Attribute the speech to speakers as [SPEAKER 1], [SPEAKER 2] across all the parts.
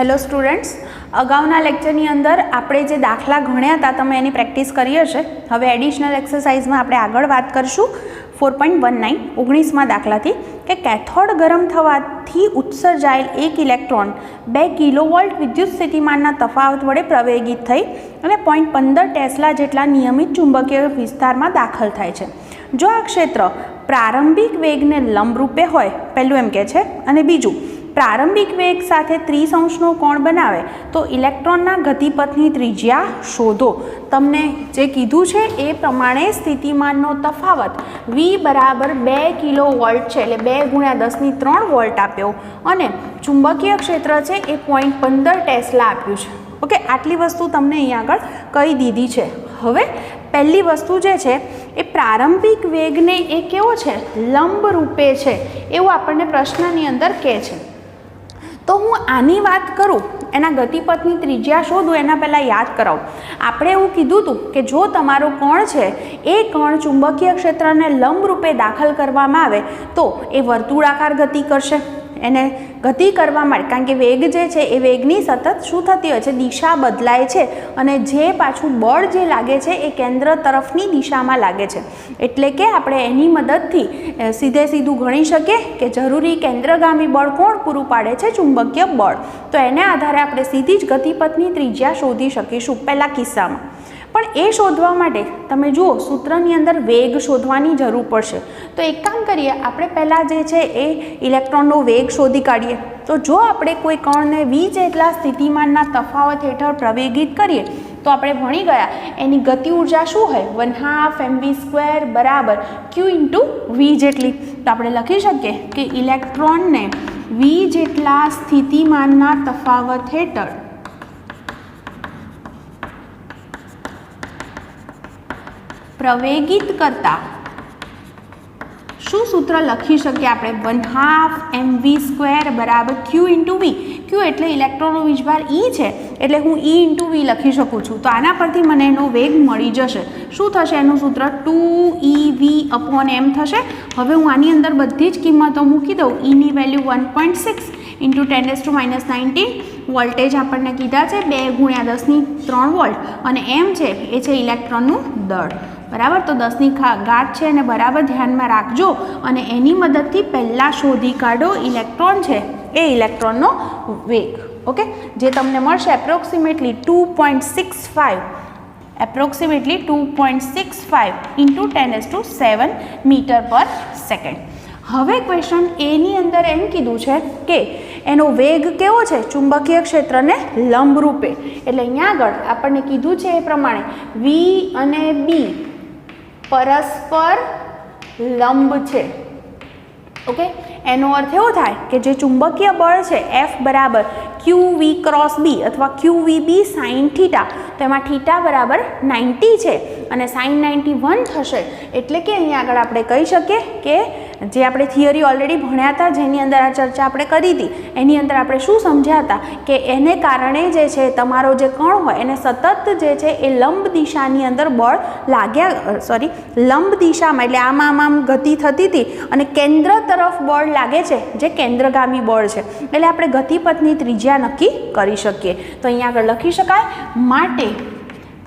[SPEAKER 1] Hello students, અગાઉના લેક્ચરની અંદર આપણે જે દાખલા ગણ્યા હતા તમે એની પ્રેક્ટિસ કરી હશે. હવે એડિશનલ એક્સરસાઇઝમાં આપણે આગળ વાત કરીશું 4.19 19મા દાખલાથી કે કેથોડ ગરમ થવાથી ઉત્સર્જાયેલ એક ઇલેક્ટ્રોન 2 કિલોવોલ્ટ વિદ્યુત સ્થિતિમાનના તફાવત વડે પ્રવેગિત થઈ અને 0.15 ટેસ્લા જેટલા નિયમિત ચુંબકીય વિસ્તારમાં દાખલ થાય છે. જો આ ક્ષેત્ર પ્રારંભિક વેગને લંબરૂપે હોય, પહેલું એમ કહે છે, અને બીજું પ્રારંભિક વેગ સાથે 30 અંશનો કોણ બનાવે તો ઇલેક્ટ્રોનના ગતિપથની ત્રિજ્યા શોધો. તમને જે કીધું છે એ પ્રમાણે સ્થિતિમાનનો તફાવત V બરાબર 2 કિલોવોલ્ટ છે, એટલે 2 × 10⁻³ વોલ્ટ આપ્યો અને ચુંબકીય ક્ષેત્ર છે એ 0.15 ટેસ્લા આપ્યું છે. ઓકે, આટલી વસ્તુ તમને અહીંયા આગળ કહી દીધી છે. હવે પહેલી વસ્તુ જે છે એ પ્રારંભિક વેગને એ કેવો છે, લંબ રૂપે છે એવું આપણને પ્રશ્નની અંદર કહે છે. તો હું આની વાત કરું, એના ગતિપથની ત્રિજ્યા શોધું એના પહેલાં યાદ કરાવું. આપણે એવું કીધું હતું કે જો તમારો કણ છે એ કણ ચુંબકીય ક્ષેત્રને લંબ રૂપે દાખલ કરવામાં આવે તો એ વર્તુળાકાર ગતિ કરશે. એને ગતિ કરવા માટે, કારણ કે વેગ જે છે એ વેગની સતત શું થતી હોય છે, દિશા બદલાય છે અને જે પાછું બળ જે લાગે છે એ કેન્દ્ર તરફની દિશામાં લાગે છે. એટલે કે આપણે એની મદદથી સીધું ગણી શકીએ કે જરૂરી કેન્દ્રગામી બળ કોણ પૂરું પાડે છે, ચુંબકીય બળ. તો એને આધારે આપણે સીધી જ ગતિપથની ત્રિજ્યા શોધી શકીશું પહેલા કિસ્સામાં. પણ એ શોધવા માટે તમે જુઓ સૂત્રની અંદર વેગ શોધવાની જરૂર પડશે. તો એક કામ કરીએ, આપણે પહેલાં જે છે એ ઇલેક્ટ્રોનનો વેગ શોધી કાઢીએ. તો જો આપણે કોઈ કણને v જેટલા સ્થિતિમાનના તફાવત હેઠળ પ્રવેગિત કરીએ તો આપણે ભણી ગયા એની ગતિ ઉર્જા શું હોય, 1/2 mv² બરાબર q × v જેટલી. તો આપણે લખી શકીએ કે ઇલેક્ટ્રોનને v જેટલા સ્થિતિમાનના તફાવત હેઠળ પ્રવેગિત કરતા શું સૂત્ર લખી શકીએ આપણે, 1/2 mv² બરાબર q × v. q એટલે ઇલેક્ટ્રોનનો વીજભાર E છે, એટલે હું E × v લખી શકું છું. તો આના પરથી મને એનો વેગ મળી જશે. શું થશે એનું સૂત્ર, 2ev/m થશે. હવે હું આની અંદર બધી જ કિંમતો મૂકી દઉં. E ની વેલ્યુ 1.6 × 10⁻19 વોલ્ટેજ આપણને કીધા છે 2 × 10⁻³ વોલ્ટ અને m છે એ છે ઇલેક્ટ્રોનનું દળ. બરાબર, તો 10ની ઘાત છે અને બરાબર ધ્યાનમાં રાખજો અને એની મદદથી પહેલાં શોધી કાઢો ઇલેક્ટ્રોન છે એ ઇલેક્ટ્રોનનો વેગ. ઓકે, જે તમને મળશે એપ્રોક્સિમેટલી 2.65 × 10⁻⁷ મીટર/સેકન્ડ. હવે ક્વેશ્ચન એની અંદર એમ કીધું છે કે એનો વેગ કેવો છે, ચુંબકીય ક્ષેત્રને લંબરૂપે. એટલે અહીંયા આગળ આપણને કીધું છે એ પ્રમાણે V અને B પરસ્પર લંબ છે. ઓકે, એનો અર્થ એવો થાય કે જે ચુંબકીય બળ છે F બરાબર qv×b અથવા qvb sin θ, તો એમાં θ બરાબર 90 છે અને sin 91 થશે. એટલે કે અહીંયા આગળ આપણે કહી શકીએ કે જે આપણે થિયરી ઓલરેડી ભણ્યા હતા, જેની અંદર આ ચર્ચા આપણે કરી હતી, એની અંદર આપણે શું સમજ્યા હતા કે એને કારણે જે છે તમારો જે કણ હોય એને સતત જે છે એ લંબ દિશાની અંદર બળ લંબ દિશામાં, એટલે આમ ગતિ થતી હતી અને કેન્દ્ર તરફ બળ લાગે છે જે કેન્દ્રગામી બળ છે. એટલે આપણે ગતિપથની ત્રિજ્યા નક્કી કરી શકીએ. તો અહીંયા આગળ લખી શકાય, માટે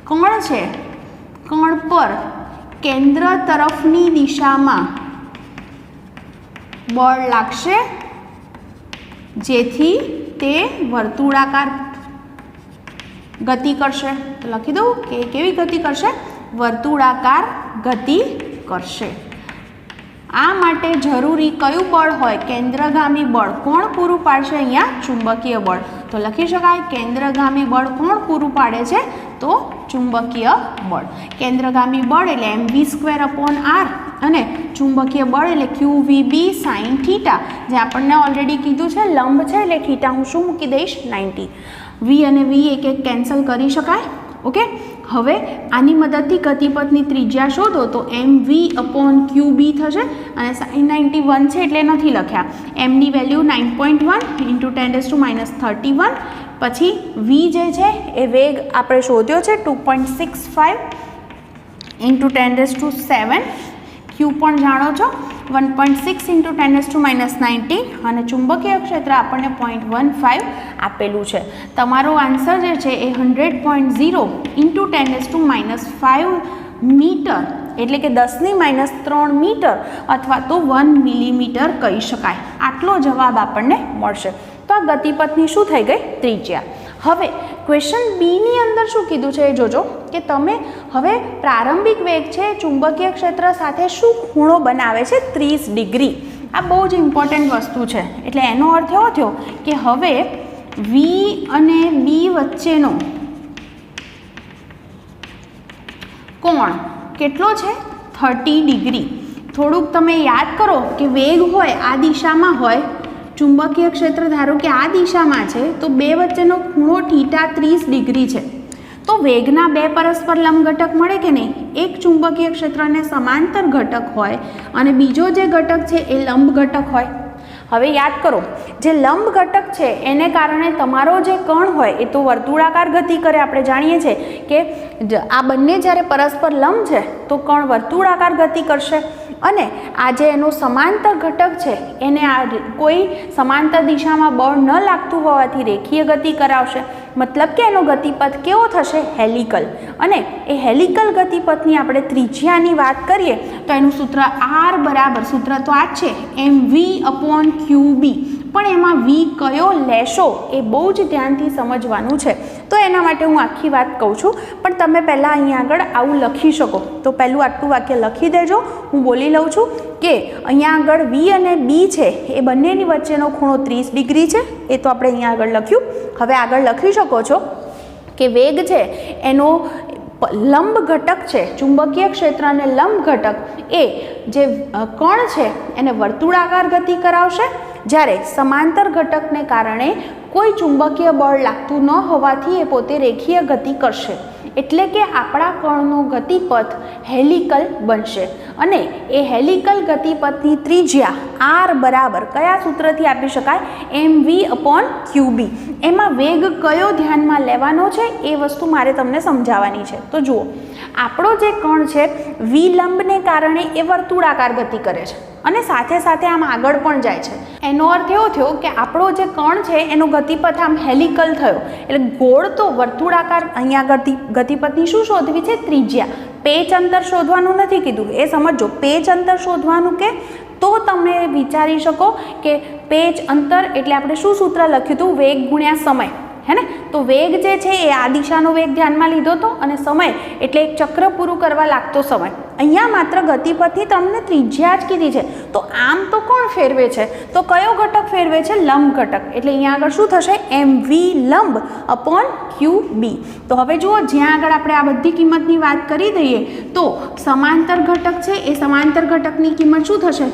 [SPEAKER 1] કણ છે, કણ પર કેન્દ્ર તરફની દિશામાં બળ લાગશે જેથી તે વર્તુળાકાર ગતિ કરશે. તો લખી દઉં કે કેવી ગતિ કરશે, વર્તુળાકાર ગતિ કરશે. આ માટે જરૂરી કયું બળ હોય, કેન્દ્રગામી બળ. કોણ પૂરું પાડશે અહીંયા, ચુંબકીય બળ. તો લખી શકાય કેન્દ્રગામી બળ કોણ પૂરું પાડે છે, તો ચુંબકીય બળ. કેન્દ્રગામી બળ એટલે mv²/r અને ચુંબકીય બળ એટલે qvb sin θ, જે આપણને ઓલરેડી કીધું છે લંબ છે એટલે θ હું શું મૂકી દઈશ, 90. v અને v એક કેન્સલ કરી શકાય. ઓકે, હવે આની મદદથી ગતિપથની ત્રિજ્યા શોધો તો mv/qb થશે અને sin 91 છે એટલે નથી લખ્યા. m ની વેલ્યુ 9.1 × 10⁻31. પછી v જે છે એ વેગ આપણે શોધ્યો છે 2.65 × 10⁻⁷. ક્યુ પણ જાણો છો 1.6 × 10⁻⁹ અને ચુંબકીય ક્ષેત્ર આપણને 0.15 આપેલું છે. તમારો આન્સર જે છે એ 100.0 × 10⁻⁵ મીટર એટલે કે 10⁻³ મીટર અથવા તો 1 મિલીમીટર કહી શકાય. આટલો જવાબ આપણને મળશે. તો આ ગતિપથની શું થઈ ગઈ? ત્રિજ્યા. હવે ક્વેશ્ચન બીની અંદર શું કીધું છે એ જોજો કે તમે હવે પ્રારંભિક વેગ છે ચુંબકીય ક્ષેત્ર સાથે શું ખૂણો બનાવે છે? 30 ડિગ્રી. આ બહુ જ ઇમ્પોર્ટન્ટ વસ્તુ છે. એટલે એનો અર્થ એવો થયો કે હવે વી અને બી વચ્ચેનો કોણ કેટલો છે? 30 ડિગ્રી. થોડુંક તમે યાદ કરો કે વેગ હોય આ દિશામાં હોય, ચુંબકીય ક્ષેત્ર ધારો કે આ દિશામાં છે, તો બે વચ્ચેનો ખૂણો થીટા 30 ડિગ્રી છે. તો વેગના બે પરસ્પર લંબ ઘટક મળે કે નહીં? એક ચુંબકીય ક્ષેત્રને સમાંતર ઘટક હોય અને બીજો જે ઘટક છે એ લંબ ઘટક હોય. હવે યાદ કરો, જે લંબ ઘટક છે એને કારણે તમારો જે કણ હોય એ તો વર્તુળાકાર ગતિ કરે. આપણે જાણીએ છીએ કે આ બંને જ્યારે પરસ્પર લંબ છે તો કણ વર્તુળાકાર ગતિ કરશે અને આ જે એનો સમાંતર ઘટક છે એને આ કોઈ સમાંતર દિશામાં બળ ન લાગતું હોવાથી રેખીય ગતિ કરાવશે. મતલબ કે એનો ગતિપથ કેવો થશે? હેલિકલ. અને એ હેલિકલ ગતિપથની આપણે ત્રિજ્યાની વાત કરીએ તો એનું સૂત્ર R બરાબર, સૂત્ર તો આ જ છે, mv/qb. પણ એમાં v કયો લેશો એ બહુ જ ધ્યાનથી સમજવાનું છે. તો એના માટે હું આખી વાત કહું છું, પણ તમે પહેલાં અહીંયા આગળ આવું લખી શકો. તો પહેલું આટલું વાક્ય લખી દેજો. હું બોલી લઉં છું કે અહીંયા આગળ v અને b છે એ બંનેની વચ્ચેનો ખૂણો 30 ડિગ્રી છે. એ તો આપણે અહીંયા આગળ લખ્યું. હવે આગળ લખી શકો છો કે વેગ છે એનો લંબ ઘટક છે, ચુંબકીય ક્ષેત્ર અને લંબ ઘટક એ જે કણ છે એને વર્તુળાકાર ગતિ કરાવશે, જ્યારે સમાંતર ઘટકને કારણે કોઈ ચુંબકીય બળ લાગતું ન હોવાથી એ પોતે રેખીય ગતિ કરશે. એટલે કે આપણા કણનો ગતિપથ હેલિકલ બનશે. અને એ હેલિકલ ગતિપથની ત્રિજ્યા R બરાબર કયા સૂત્રથી આપી શકાય? mv/qb. એમાં વેગ કયો ધ્યાનમાં લેવાનો છે એ વસ્તુ મારે તમને સમજાવવાની છે. તો જુઓ, આપણો જે કણ છે વિલંબને કારણે એ વર્તુળાકાર ગતિ કરે છે અને સાથે સાથે આમ આગળ પણ જાય છે. એનો અર્થ એવો થયો કે આપણો જે કણ છે એનો ગતિપથ આમ હેલિકલ થયો. એટલે ગોળ તો વર્તુળાકાર. અહીંયા ગતિપથની શું શોધવી છે? ત્રિજ્યા. પેચ અંતર શોધવાનું નથી કીધું, એ સમજો. પેચ અંતર શોધવાનું કે તો તમે વિચારી શકો કે પેચ અંતર એટલે આપણે શું સૂત્ર લખ્યું હતું? વેગ ગુણ્યા સમય, હે ને? તો વેગ જે છે એ આ દિશાનો વેગ ધ્યાનમાં લીધો હતો અને સમય એટલે એક ચક્ર પૂરું કરવા લાગતો સમય. અહીંયા માત્ર ગતિપથની તમને ત્રિજ્યા જ કીધી છે. તો આમ તો કોણ ફેરવે છે? તો કયો ઘટક ફેરવે છે? લંબ ઘટક. એટલે અહીંયા આગળ શું થશે? mv/qb. તો હવે જુઓ, જ્યાં આગળ આપણે આ બધી કિંમતની વાત કરી દઈએ તો સમાંતર ઘટક છે એ સમાંતર ઘટકની કિંમત શું થશે?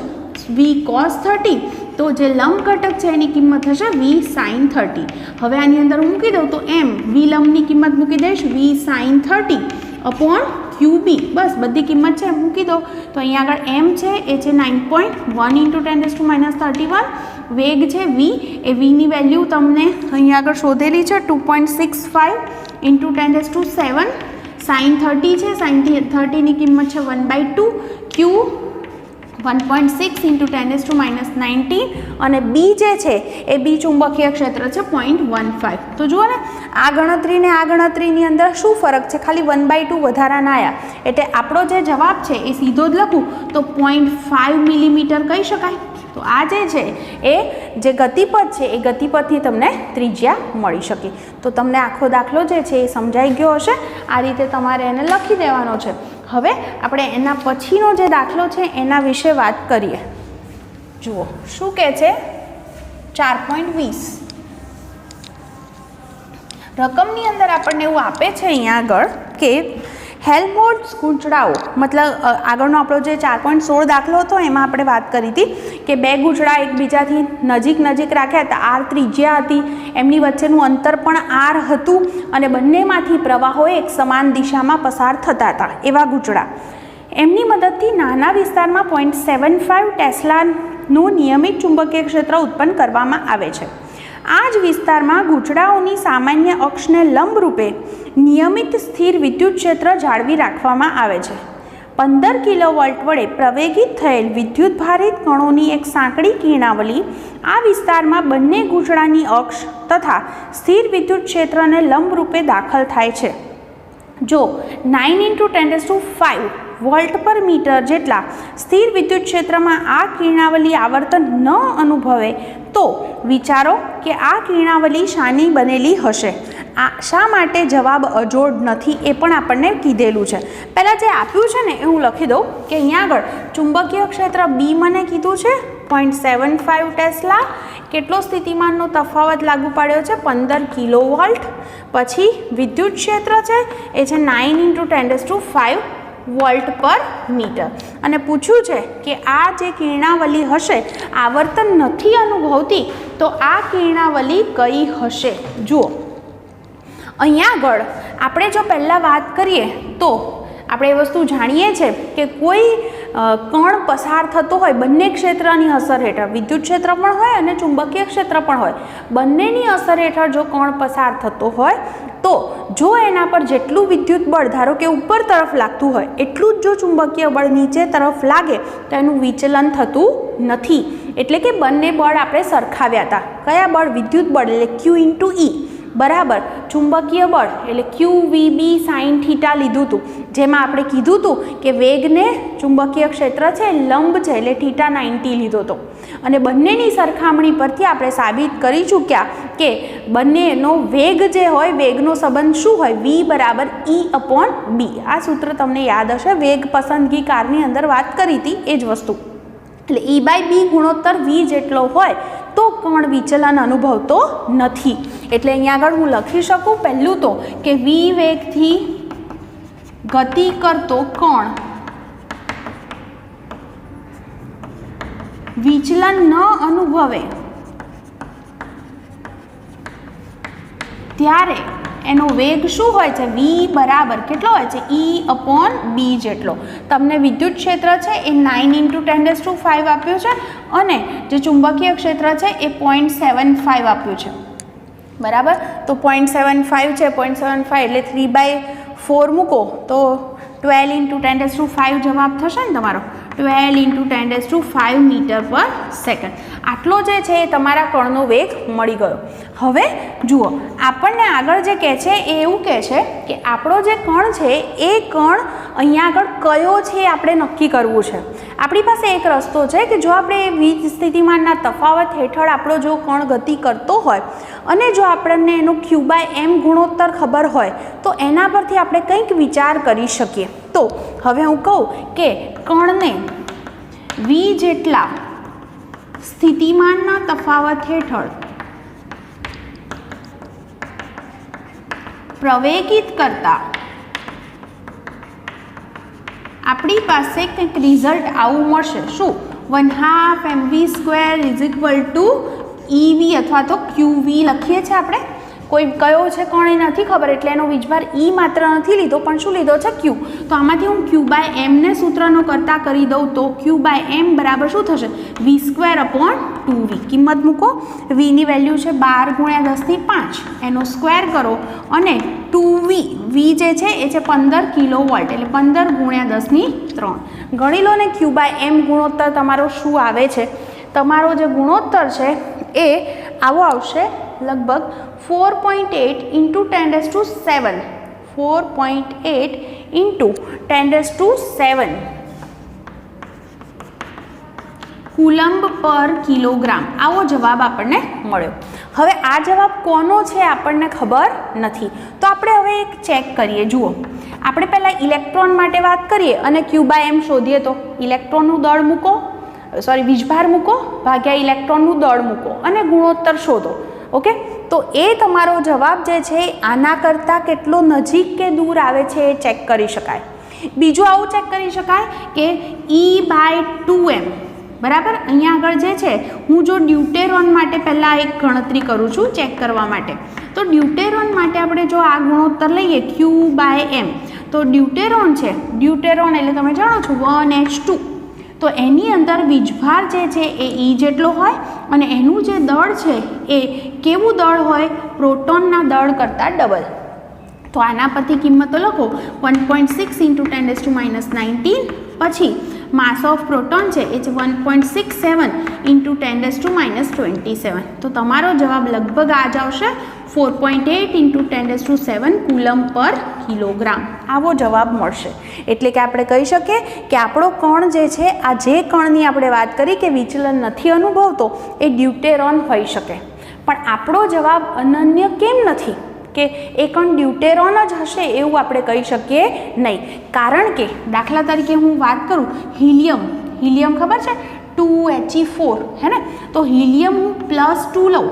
[SPEAKER 1] v cos 30. તો જે લંબ ઘટક છે એની કિંમત થશે v sin 30. હવે આની અંદર હું મૂકી દઉં તો m વિલંબની કિંમત મૂકી દઈશ v sin 30/qb. બસ બધી કિંમત છે મૂકી દો. તો અહીંયા આગળ m છે એ છે 9.1 × 10⁻31. વેગ છે v, એ vની વેલ્યુ તમને અહીંયા આગળ શોધેલી છે 2.65 × 10⁻7. sin 30 છે, sin 30ની કિંમત છે 1/2. q 1.6 × 10⁻19 અને બી જે છે એ બી ચુંબકીય ક્ષેત્ર છે 0.15. તો જુઓ ને, આ ગણતરી ને આ ગણતરીની અંદર શું ફરક છે? ખાલી 1/2 વધારાના આવ્યા. એટલે આપણો જે જવાબ છે એ સીધો જ લખું તો 0.5 મિલીમીટર કહી શકાય. તો આ જે છે એ જે ગતિપથ છે એ ગતિપથની તમને ત્રિજ્યા મળી શકે. તો તમને આખો દાખલો જે છે એ સમજાઈ ગયો હશે. આ રીતે તમારે એને લખી દેવાનો છે. હવે આપણે એના પછીનો જે દાખલો છે એના વિશે વાત કરીએ. જુઓ શું કહે છે? 4.20 રકમની અંદર આપણને એવું આપે છે અહીંયા આગળ કે હેલ્મહોલ્ટ્ઝ ગૂંચળાઓ, મતલબ આગળનો આપણો જે 4.16 દાખલો હતો એમાં આપણે વાત કરી હતી કે બે ગૂંચળા એકબીજાથી નજીક રાખ્યા હતા. R ત્રિજ્યા હતી, એમની વચ્ચેનું અંતર પણ R હતું અને બંનેમાંથી પ્રવાહો એક સમાન દિશામાં પસાર થતા હતા. એવા ગૂંચળા, એમની મદદથી નાના વિસ્તારમાં 0.75 ટેસ્લાનું નિયમિત ચુંબકીય ક્ષેત્ર ઉત્પન્ન કરવામાં આવે છે. આ જ વિસ્તારમાં ગૂંચળાઓની સામાન્ય અક્ષને લંબરૂપે નિયમિત સ્થિર વિદ્યુત ક્ષેત્ર જાળવી રાખવામાં આવે છે. 15 કિલોવોલ્ટ વડે પ્રવેગિત થયેલ વિદ્યુત ભારિત કણોની એક સાંકડી કિરણાવલી આ વિસ્તારમાં બંને ગૂંચળાની અક્ષ તથા સ્થિર વિદ્યુત ક્ષેત્રને લંબરૂપે દાખલ થાય છે. જો 9 × 10⁵ વોલ્ટ પર મીટર જેટલા સ્થિર વિદ્યુત ક્ષેત્રમાં આ કિરણાવલી આવર્તન ન અનુભવે તો વિચારો કે આ કિરણાવલી શાની બનેલી હશે. આ શા માટે જવાબ અજોડ નથી એ પણ આપણને કીધેલું છે. પહેલાં જે આપ્યું છે ને એ હું લખી દઉં કે અહીંયા આગળ ચુંબકીય ક્ષેત્ર બી મને કીધું છે 0.75 ટેસ્લા. કેટલો સ્થિતિમાનનો તફાવત લાગુ પાડ્યો છે 15 કિલોવોલ્ટ. પછી વિદ્યુત ક્ષેત્ર છે એ છે 9 × 10⁵ વોલ્ટ પર મીટર. અને પૂછ્યું છે કે આ જે કિરણાવલી હશે આવર્તન નથી અનુભવતી તો આ કિરણાવલી કઈ હશે. જુઓ અહીંયા આગળ આપણે જો પહેલાં વાત કરીએ તો આપણે એ વસ્તુ જાણીએ છીએ કે કોઈ કણ પસાર થતો હોય બંને ક્ષેત્રની અસર હેઠળ, વિદ્યુત ક્ષેત્ર પણ હોય અને ચુંબકીય ક્ષેત્ર પણ હોય, બંનેની અસર હેઠળ જો કણ પસાર થતો હોય તો જો એના પર જેટલું વિદ્યુત બળ ધારો કે ઉપર તરફ લાગતું હોય એટલું જ જો ચુંબકીય બળ નીચે તરફ લાગે તો એનું વિચલન થતું નથી. એટલે કે બંને બળ આપણે સરખાવ્યા હતા. કયા બળ? વિદ્યુત બળ એટલે Q × E બરાબર ચુંબકીય બળ એટલે QVB sin θ લીધું હતું, જેમાં આપણે કીધું હતું કે વેગને ચુંબકીય ક્ષેત્ર છે લંબ છે એટલે θ90 લીધો હતો. અને બંનેની સરખામણી પરથી આપણે સાબિત કરી ચૂક્યા કે બંનેનો વેગ જે હોય વેગનો સંબંધ શું હોય? V = E/B. આ સૂત્ર તમને યાદ હશે, વેગ પસંદગી કારની અંદર વાત કરી હતી એ જ વસ્તુ. એટલે E/B ગુણોત્તર V જેટલો હોય તો કણ વિચલન અનુભવતો નથી. એટલે અહીંયા આગળ હું લખી શકું પહેલું તો કે V વેગથી ગતિ કરતો કણ વિચલન ન અનુભવે ત્યારે એનો વેગ શું હોય છે? V બરાબર કેટલો હોય છે? E/B જેટલો. તમને વિદ્યુત ક્ષેત્ર છે એ 9 × 10⁵ આપ્યું છે અને જે ચુંબકીય ક્ષેત્ર છે એ 0.75 આપ્યું છે. બરાબર, તો 0.75 છે, 0.75 એટલે 3/4 મૂકો તો 12 × 10⁵ જવાબ થશે ને તમારો. 12 × 10⁵ મીટર/સેકન્ડ. આટલો જે છે એ તમારા કણનો વેગ મળી ગયો. હવે જુઓ આપણને આગળ જે કહે છે એ એવું કહે છે કે આપણો જે કણ છે એ કણ અહીંયા આગળ કયો છે આપણે નક્કી કરવું છે. આપણી પાસે એક રસ્તો છે કે જો આપણે વીજ સ્થિતિમાનના તફાવત હેઠળ આપણો જો કણ ગતિ કરતો હોય અને જો આપણને એનો Q/m ગુણોત્તર ખબર હોય તો એના પરથી આપણે કંઈક વિચાર કરી શકીએ. તો હવે હું કહું કે કણને V જેટલા સ્થિતિમાનના તફાવત હેઠળ પ્રવેગિત કરતા આપણી પાસે કંઈક રિઝલ્ટ આવું મળશે. શું? 1/2 mv² = EV અથવા તો QV લખીએ છીએ આપણે. કોઈ કયો છે કણ એ નથી ખબર એટલે એનો વીજભાર E માત્ર નથી લીધો પણ શું લીધો છે? Q. તો આમાંથી હું Q/m ને સૂત્રનો કરતા કરી દઉં તો Q/m બરાબર શું થશે? V²/2V. કિંમત મૂકો. Vની વેલ્યુ છે 12 × 10⁵ એનો સ્ક્વેર કરો અને 2V V જે છે એ છે 15 કિલોવોલ્ટ એટલે 15 × 10⁻3. ગણી લો ને Q/m ગુણોત્તર તમારો શું આવે છે. તમારો જે ગુણોત્તર છે એ આવો આવશે લગભગ 4.8 × 10⁷. 4.8 × 10⁷ કુલંબ પર કિલોગ્રામ. આવો જવાબ આપણને મળ્યો. હવે આ જવાબ કોનો છે આપણને ખબર નથી તો આપણે હવે એક ચેક કરીએ. જુઓ આપણે પહેલાં ઇલેક્ટ્રોન માટે વાત કરીએ અને Q/m શોધીએ તો ઇલેક્ટ્રોનનું દળ મૂકો, વીજભાર મૂકો ભાગ્યા ઇલેક્ટ્રોનનું દળ મૂકો અને ગુણોત્તર શોધો. ઓકે, તો એ તમારો જવાબ જે છે આના કરતાં કેટલો નજીક કે દૂર આવે છે એ ચેક કરી શકાય. બીજું આવું ચેક કરી શકાય કે E/2m બરાબર. અહીંયા આગળ જે છે હું જો ડ્યુટેરોન માટે પહેલાં એક ગણતરી કરું છું ચેક કરવા માટે. તો ડ્યુટેરોન માટે આપણે જો આ ગુણોત્તર લઈએ Q/m તો ડ્યુટેરોન છે, ડ્યુટેરોન એટલે તમે જાણો છો 1H2. તો એની અંદર વીજભાર જે છે એ E જેટલો હોય અને એનું જે દળ છે એ કેવું દળ હોય? પ્રોટોનના દળ કરતાં ડબલ. તો આના પરથી કિંમતો લખો 1.6 × 10⁻19 પછી માસ ઓફ પ્રોટોન છે એ છે 1.67 × 10⁻27 તો તમારો જવાબ લગભગ આ જ આવશે 4.8 × 10⁷ કુલમ પર કિલોગ્રામ આવો જવાબ મળશે. એટલે કે આપણે કહી શકીએ કે આપણો કણ જે છે આ જે કણની આપણે વાત કરી કે વિચલન નથી અનુભવતો એ ડ્યુટેરોન હોઈ શકે, પણ આપણો જવાબ અનન્ય કેમ નથી કે એ કણ ડ્યુટેરોન જ હશે એવું આપણે કહી શકીએ નહીં. કારણ કે દાખલા તરીકે હું વાત કરું હિલિયમ ખબર છે 2He4 હે ને, તો હિલિયમ હું +2 લઉં,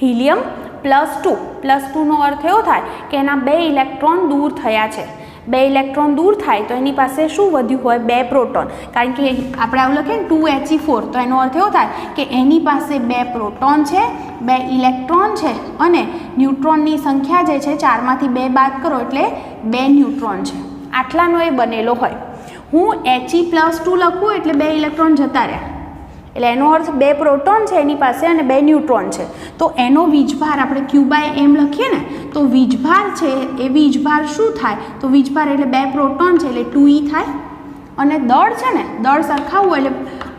[SPEAKER 1] હિલિયમ +2 નો અર્થ એવો થાય કે એના 2 ઇલેક્ટ્રોન દૂર થયા છે. 2 ઇલેક્ટ્રોન દૂર થાય તો એની પાસે શું વધ્યું હોય 2 પ્રોટોન, કારણ કે આપણે આવું લખીએ ને 2He4 તો એનો અર્થ એવો થાય કે એની પાસે 2 પ્રોટોન છે, 2 ઇલેક્ટ્રોન છે અને ન્યુટ્રોનની સંખ્યા જે છે 4માંથી 2 બાદ કરો એટલે 2 ન્યુટ્રોન છે. આટલાનો એ બનેલો હોય. હું He+2 લખું એટલે 2 ઇલેક્ટ્રોન જતા રહ્યા, એટલે એનો અર્થ 2 પ્રોટોન છે એની પાસે અને 2 ન્યુટ્રોન છે. તો એનો વીજભાર આપણે Q/m લખીએ ને, તો વીજભાર છે એ વીજભાર શું થાય, તો વીજભાર એટલે 2 પ્રોટોન છે એટલે 2E થાય. અને દળ છે ને, દળ સરખાવવું એટલે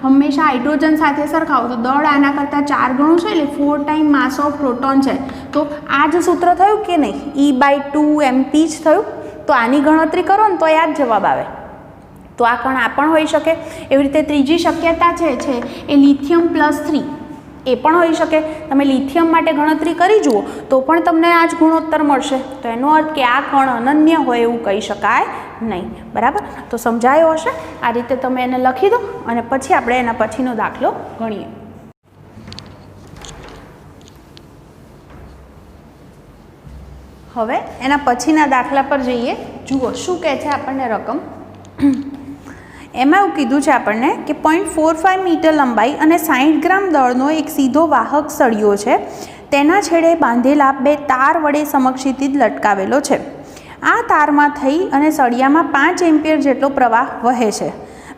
[SPEAKER 1] હંમેશા હાઇડ્રોજન સાથે સરખાવો તો દળ આના કરતાં 4 ગણું છે એટલે 4 ટાઈમ માસ ઓફ પ્રોટોન છે. તો આ જ સૂત્ર થયું કે નહીં, E/2mp જ થયું. તો આની ગણતરી કરો ને તો આ જ જવાબ આવે. તો આ કણ આ પણ હોઈ શકે. એવી રીતે ત્રીજી શક્યતા છે એ લિથિયમ +3 એ પણ હોઈ શકે. તમે લિથિયમ માટે ગણતરી કરી જુઓ તો પણ તમને આ જ ગુણોત્તર મળશે. તો એનો અર્થ કે આ કણ અનન્ય હોય એવું કહી શકાય નહીં. બરાબર, તો સમજાયો હશે. આ રીતે તમે એને લખી દો અને પછી આપણે એના પછીનો દાખલો ગણીએ. હવે એના પછીના દાખલા પર જઈએ. જુઓ શું કહે છે આપણને રકમ. એમાં એવું કીધું છે આપણને કે 0.45 મીટર લંબાઈ અને 60 ગ્રામ દળનો એક સીધો વાહક સળિયો છે. તેના છેડે બાંધેલા 2 તાર વડે સમક્ષિતિજ લટકાવેલો છે. આ તારમાં થઈ અને સળિયામાં 5 એમ્પિયર જેટલો પ્રવાહ વહે છે.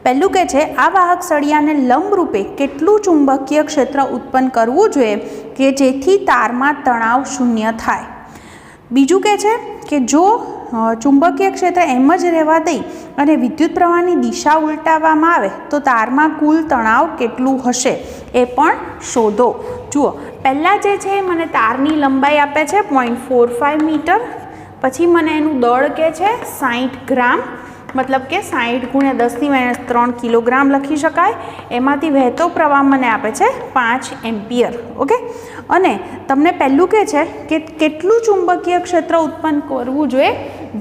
[SPEAKER 1] પહેલું કે છે આ વાહક સળિયાને લંબરૂપે કેટલું ચુંબકીય ક્ષેત્ર ઉત્પન્ન કરવું જોઈએ કે જેથી તારમાં તણાવ શૂન્ય થાય. બીજું કે છે કે જો ચુંબકીય ક્ષેત્ર એમ જ રહેવા દઈ અને વિદ્યુત પ્રવાહની દિશા ઉલટાવવામાં આવે તો તારમાં કુલ તણાવ કેટલું હશે એ પણ શોધો. જુઓ, પહેલાં જે છે મને તારની લંબાઈ આપે છે 0.45 મીટર, પછી મને એનું દળ કહે છે 60 ગ્રામ, મતલબ કે 60 × 10⁻³ કિલોગ્રામ લખી શકાય. એમાંથી વહેતો પ્રવાહ મને આપે છે 5 એમ્પિયર. ઓકે, અને તમને પહેલું કહે છે કે કેટલું ચુંબકીય ક્ષેત્ર ઉત્પન્ન કરવું જોઈએ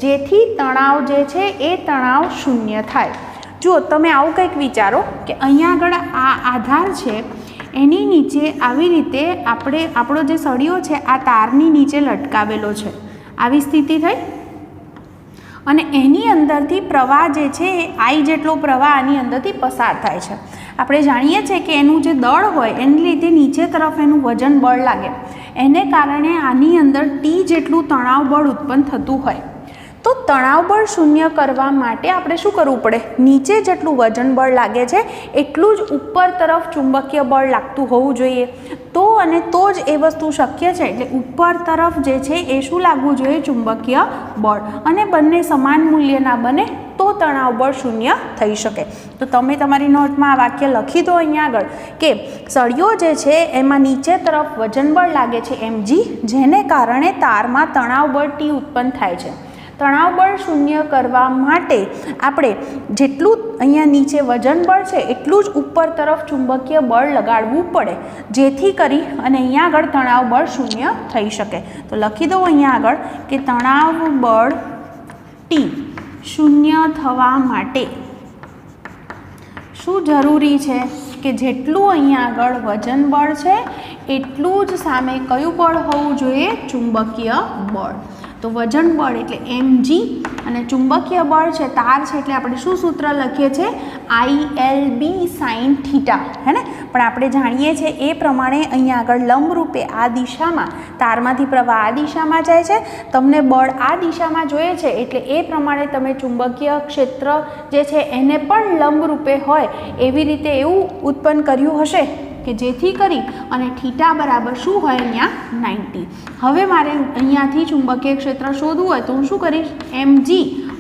[SPEAKER 1] જેથી તણાવ જે છે એ તણાવ શૂન્ય થાય. જુઓ, તમે આવું કંઈક વિચારો કે અહીંયા આગળ આ આધાર છે એની નીચે આવી રીતે આપણો જે સળિયો છે આ તારની નીચે લટકાવેલો છે. આવી સ્થિતિ થઈ અને એની અંદરથી પ્રવાહ જે છે એ I જેટલો પ્રવાહ આની અંદરથી પસાર થાય છે. આપણે જાણીએ છીએ કે એનું જે દળ હોય એને લીધે નીચે તરફ એનું વજન બળ લાગે, એને કારણે આની અંદર T જેટલું તણાવ બળ ઉત્પન્ન થતું હોય. તો તણાવ બળ શૂન્ય કરવા માટે આપણે શું કરવું પડે, નીચે જેટલું વજન બળ લાગે છે એટલું જ ઉપર તરફ ચુંબકીય બળ લાગતું હોવું જોઈએ. તો અને તો જ એ વસ્તુ શક્ય છે. એટલે ઉપર તરફ જે છે એ શું લાગવું જોઈએ, ચુંબકીય બળ, અને બંને સમાન મૂલ્યના બને તો તણાવ બળ શૂન્ય થઈ શકે. તો તમે તમારી નોટમાં આ વાક્ય લખી દો અહીંયા આગળ કે સળિયો જે છે એમાં નીચે તરફ વજન બળ લાગે છે mg, જેને કારણે તારમાં તણાવ બળ T ઉત્પન્ન થાય છે. તણાવ બળ શૂન્ય કરવા માટે આપણે જેટલું અહીંયા નીચે વજન બળ છે એટલું જ ઉપર તરફ ચુંબકીય બળ લગાડવું પડે જેથી કરી અને અહીંયા આગળ તણાવ બળ શૂન્ય થઈ શકે. તો લખી દો અહીંયા આગળ કે તણાવ બળ T શૂન્ય થવા માટે શું જરૂરી છે કે જેટલું અહીંયા આગળ વજન બળ છે એટલું જ સામે કયું બળ હોવું જોઈએ, ચુંબકીય બળ. તો વજન બળ એટલે mg અને ચુંબકીય બળ છે તાર છે એટલે આપણે શું સૂત્ર લખીએ છીએ, ILB sin θ, હે ને. પણ આપણે જાણીએ છીએ એ પ્રમાણે અહીંયા આગળ લંબરૂપે આ દિશામાં તારમાંથી પ્રવાહ આ દિશામાં જાય છે, તમને બળ આ દિશામાં જોઈએ છે એટલે એ પ્રમાણે તમે ચુંબકીય ક્ષેત્ર જે છે એને પણ લંબરૂપે હોય એવી રીતે એવું ઉત્પન્ન કર્યું હશે કે જેથી કરી અને થીટા બરાબર શું હોય અહીંયા 90. હવે મારે અહીંયાથી ચુંબકીય ક્ષેત્ર શોધવું હોય તો હું શું કરીશ, mg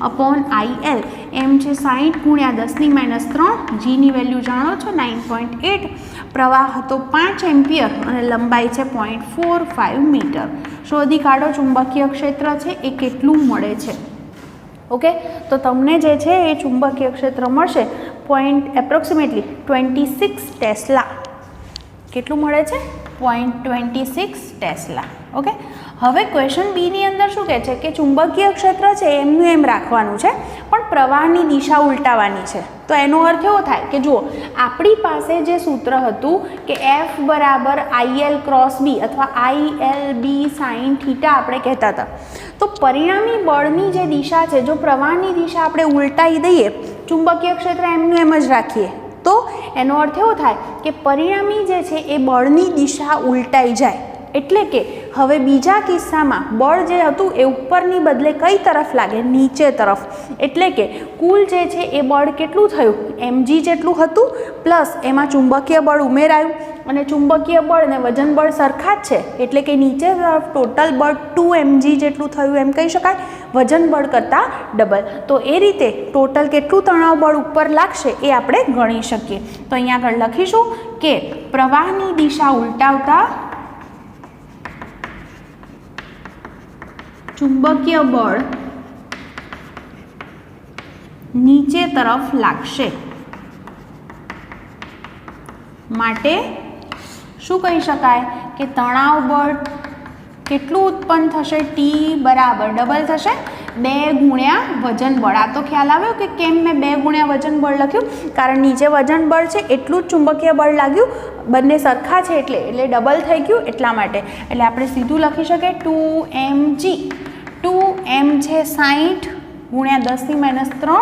[SPEAKER 1] અપોન IL. m છે 60 ગુણ્યા 10⁻3, જીની વેલ્યુ જાણો છો 9.8, પ્રવાહ હતો 5 એમ્પિયર અને લંબાઈ છે 0.45 મીટર. શોધી કાઢો ચુંબકીય ક્ષેત્ર છે એ કેટલું મળે છે. ઓકે, તો તમને જે છે એ ચુંબકીય ક્ષેત્ર મળશે એપ્રોક્સિમેટલી 26 ટેસ્લા. કેટલું મળે છે? 0.26 ટેસ્લા. ઓકે, હવે ક્વેશ્ચન બીની અંદર શું કહે છે કે ચુંબકીય ક્ષેત્ર છે એમનું એમ રાખવાનું છે પણ પ્રવાહની દિશા ઉલટાવવાની છે. તો એનો અર્થ એવો થાય કે જુઓ, આપણી પાસે જે સૂત્ર હતું કે F બરાબર IL ક્રોસ B અથવા IL B સાઇન થીટા આપણે કહેતા હતા. તો પરિણામી બળની જે દિશા છે, જો પ્રવાહની દિશા આપણે ઉલટાવી દઈએ, ચુંબકીય ક્ષેત્ર એમનું એમ જ રાખીએ, તો એનો અર્થ એવો થાય કે પરિણામી જે છે એ બળની દિશા ઉલટાઈ જાય. એટલે કે હવે બીજા કિસ્સામાં બળ જે હતું એ ઉપરની બદલે કઈ તરફ લાગે? નીચે તરફ. એટલે કે કુલ જે છે એ બળ કેટલું થયું? mg જેટલું હતું પ્લસ એમાં ચુંબકીય બળ ઉમેરાયું અને ચુંબકીય બળ અને વજન બળ સરખા જ છે એટલે કે નીચે તરફ ટોટલ બળ 2mg જેટલું થયું એમ કહી શકાય, વજન બળ કરતાં ડબલ. તો એ રીતે ટોટલ કેટલું તણાવ બળ ઉપર લાગશે એ આપણે ગણી શકીએ. તો અહીંયા આગળ લખીશું કે પ્રવાહની દિશા ઉલટાવતા ચુંબકીય બળ નીચે તરફ લાગશે. માટે શું કહી શકાય કે તણાવ બળ કેટલું ઉત્પન્ન થશે? T બરાબર ડબલ થશે 2 ગુણ્યા વજન બળ. આ તો ખ્યાલ આવ્યો કે કેમ મેં 2 ગુણ્યા વજન બળ લખ્યું? કારણ નીચે વજન બળ છે એટલું જ ચુંબકીય બળ લાગ્યું, બંને સરખા છે એટલે ડબલ થઈ ગયું એટલા માટે. એટલે આપણે સીધું લખી શકીએ 2mg. 2m છે 60 ગુણ્યા 10⁻³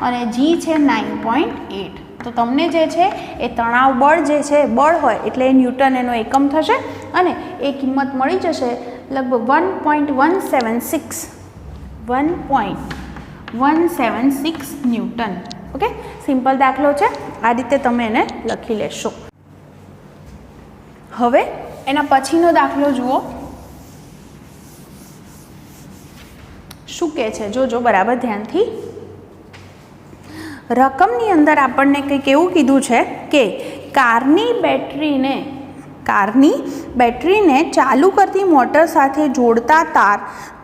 [SPEAKER 1] અને g છે 9.8. તો તમને જે છે એ તણાવ બળ જે છે બળ હોય એટલે ન્યૂટન એનો એકમ થશે અને એ કિંમત મળી જશે લગભગ 1.176 ન્યૂટન. ઓકે, સિમ્પલ દાખલો છે, આ રીતે તમે એને લખી લેશો. હવે એના પછીનો દાખલો જુઓ શું કહે છે, જોજો બરાબર ધ્યાનથી. રકમની અંદર આપણને કંઈક એવું કીધું છે કે કારની બેટરીને ચાલુ કરતી મોટર સાથે જોડતા તાર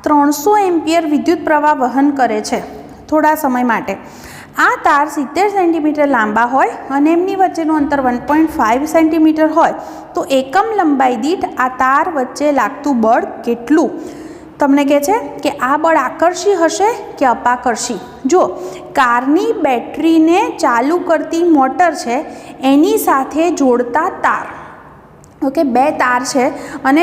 [SPEAKER 1] 300 એમ્પિયર વિદ્યુત પ્રવાહ વહન કરે છે થોડા સમય માટે. આ તાર 70 સેન્ટીમીટર લાંબા હોય અને એમની વચ્ચેનું અંતર 1.5 સેન્ટીમીટર હોય તો એકમ લંબાઈ દીઠ આ તાર વચ્ચે લાગતું બળ કેટલું? તમને કહે છે કે આ બળ આકર્ષી હશે કે અપાકર્ષી. જો કારની બેટરીને ચાલુ કરતી મોટર છે એની સાથે જોડતા તાર, ઓકે, 2 તાર છે અને